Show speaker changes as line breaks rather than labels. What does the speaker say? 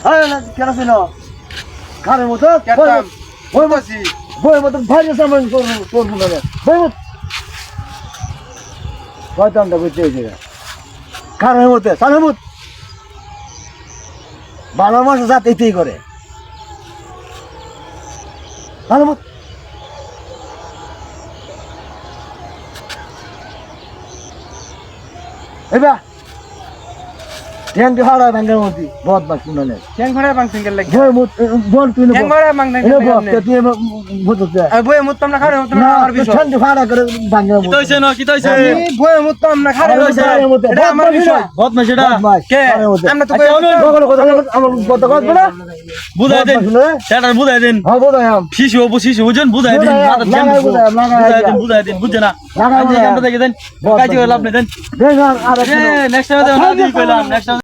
আরে না কেন ছিল কারের মতো
কেতাম
বই বসি বই মতো ভাইরে সামনে করবো না বই মত কয়তামটা করতে হয়েছে কারের মতো কারের মত ভালো মানুষ জাত এতেই করে কারের মত এবার ট্যাঙ্কি হারা ব্যাঙ্গের মধ্যে বহুত বাস শুনলে
ট্যাঙ্ক ভরে বাং সিঙ্গেল লাগে
বই মত বল তুই
ট্যাঙ্ক ভরে বাং নাই
তুই বুঝতে
আর বই মুততাম না খারে মুততাম না আমার বিষয়
ঠান্ডা ফাড়া করে ব্যাঙ্গের মধ্যে
কি তৈছে
আমি বই মুততাম না খারে এটা আমার বিষয়
বহুত না সেটা
কে আমরা তো কই
আমার কথা কথা না
বুঝাই দেন সেটা বুঝাই দেন
হ্যাঁ বোঝাম
শিশু শিশু বুঝেন বুঝাই দেন বুঝাই দেন বুঝছে না কাজে কেন দেখে দেন কাজে লাভ নেই দেন
আর
নেক্সট টাইম দেন না দিই কইলাম নেক্সট